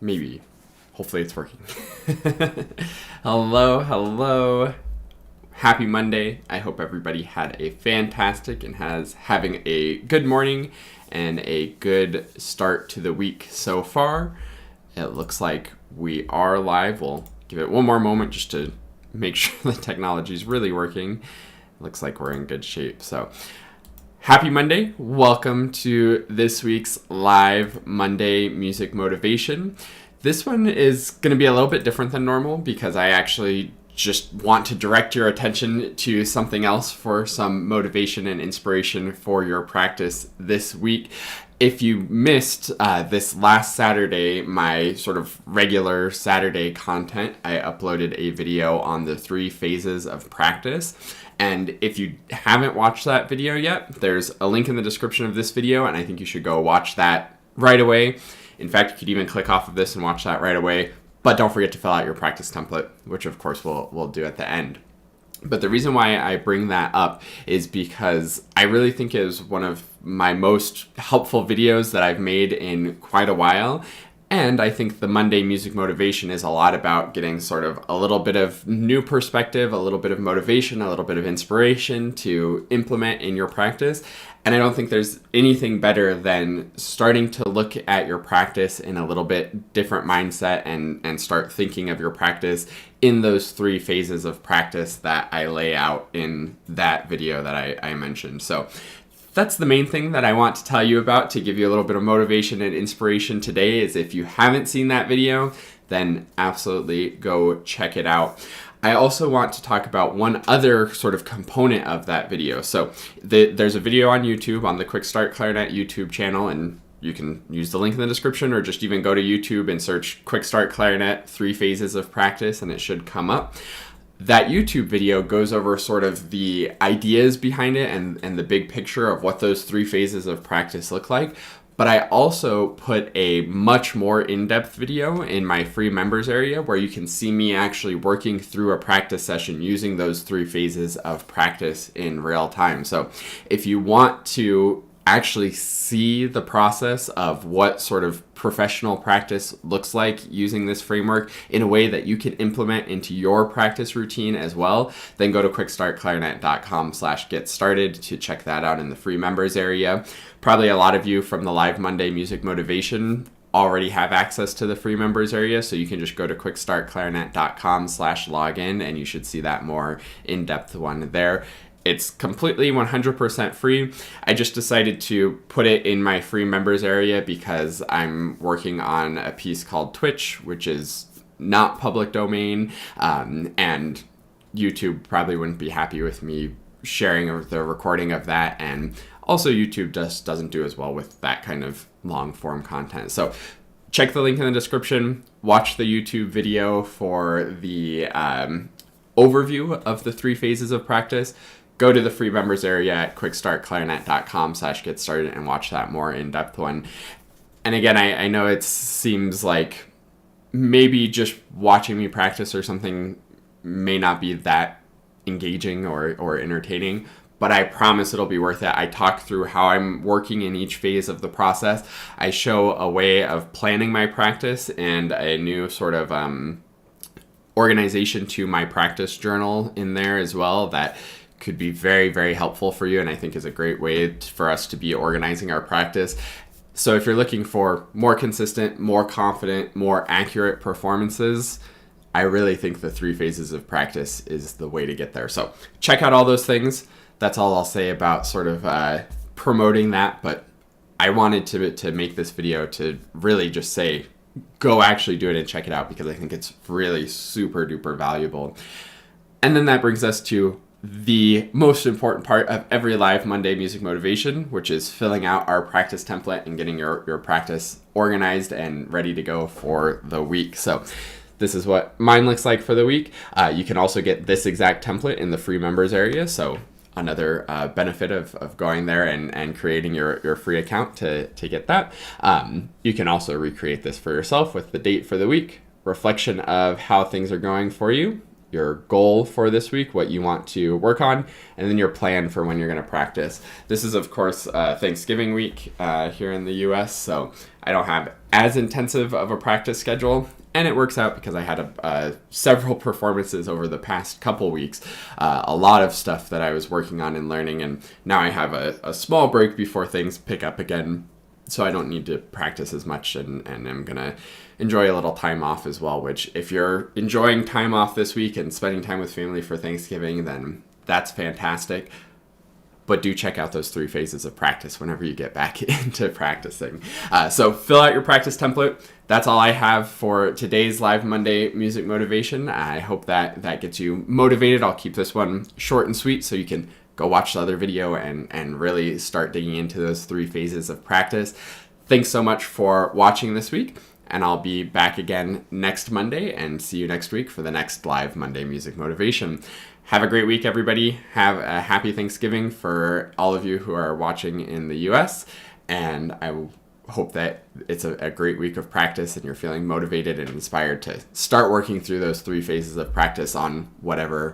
Maybe. Hopefully it's working. Hello. Happy Monday. I hope everybody had a fantastic and having a good morning and a good start to the week so far. It looks like we are live. We'll give it one more moment just to make sure the technology is really working. Looks like we're in good shape. So happy Monday. Welcome to this week's live Monday Music Motivation. This one is going to be a little bit different than normal because I actually just want to direct your attention to something else for some motivation and inspiration for your practice this week. If you missed this last Saturday, my sort of regular Saturday content, I uploaded a video on the 3 phases of practice. And if you haven't watched that video yet, there's a link in the description of this video, and I think you should go watch that right away. In fact, you could even click off of this and watch that right away. But don't forget to fill out your practice template, which of course we'll do at the end. But the reason why I bring that up is because I really think it is one of my most helpful videos that I've made in quite a while. And I think the Monday Music Motivation is a lot about getting sort of a little bit of new perspective, a little bit of motivation, a little bit of inspiration to implement in your practice. And I don't think there's anything better than starting to look at your practice in a little bit different mindset and start thinking of your practice in those 3 phases of practice that I lay out in that video that I mentioned. So that's the main thing that I want to tell you about to give you a little bit of motivation and inspiration today. Is if you haven't seen that video, then absolutely go check it out. I also want to talk about one other sort of component of that video. So there's a video on YouTube on the Quick Start Clarinet YouTube channel, and you can use the link in the description or just even go to YouTube and search Quick Start Clarinet 3 phases of practice and it should come up. That YouTube video goes over sort of the ideas behind it and the big picture of what those 3 phases of practice look like. But I also put a much more in-depth video in my free members area where you can see me actually working through a practice session using those 3 phases of practice in real time. So if you want to actually see the process of what sort of professional practice looks like using this framework in a way that you can implement into your practice routine as well, then go to quickstartclarinet.com/get started to check that out in the free members area. Probably a lot of you from the Live Monday Music Motivation already have access to the free members area, so you can just go to quickstartclarinet.com/login and you should see that more in-depth one there. It's completely 100% free. I just decided to put it in my free members area because I'm working on a piece called Twitch, which is not public domain, and YouTube probably wouldn't be happy with me sharing the recording of that, and also YouTube just doesn't do as well with that kind of long form content. So check the link in the description, watch the YouTube video for the overview of the 3 phases of practice. Go to the free members area at quickstartclarinet.com/get started and watch that more in-depth one. And again, I know it seems like maybe just watching me practice or something may not be that engaging or entertaining, but I promise it'll be worth it. I talk through how I'm working in each phase of the process. I show a way of planning my practice and a new sort of organization to my practice journal in there as well that could be very, very helpful for you, and I think is a great way for us to be organizing our practice. So if you're looking for more consistent, more confident, more accurate performances, I really think the 3 phases of practice is the way to get there. So check out all those things. That's all I'll say about sort of promoting that, but I wanted to make this video to really just say, go actually do it and check it out because I think it's really super duper valuable. And then that brings us to the most important part of every live Monday Music Motivation, which is filling out our practice template and getting your practice organized and ready to go for the week. So this is what mine looks like for the week. You can also get this exact template in the free members area. So another benefit of going there and creating your free account to get that. You can also recreate this for yourself with the date for the week, reflection of how things are going for you, your goal for this week, what you want to work on, and then your plan for when you're going to practice. This is, of course, Thanksgiving week here in the US, so I don't have as intensive of a practice schedule. And it works out because I had several performances over the past couple weeks, a lot of stuff that I was working on and learning, and now I have a small break before things pick up again, so I don't need to practice as much, and I'm going to enjoy a little time off as well, which if you're enjoying time off this week and spending time with family for Thanksgiving, then that's fantastic. But do check out those 3 phases of practice whenever you get back into practicing. So fill out your practice template. That's all I have for today's Live Monday Music Motivation. I hope that gets you motivated. I'll keep this one short and sweet so you can go watch the other video and really start digging into those 3 phases of practice. Thanks so much for watching this week, and I'll be back again next Monday, and see you next week for the next Live Monday Music Motivation. Have a great week, everybody. Have a happy Thanksgiving for all of you who are watching in the US. And I hope that it's a great week of practice and you're feeling motivated and inspired to start working through those 3 phases of practice on whatever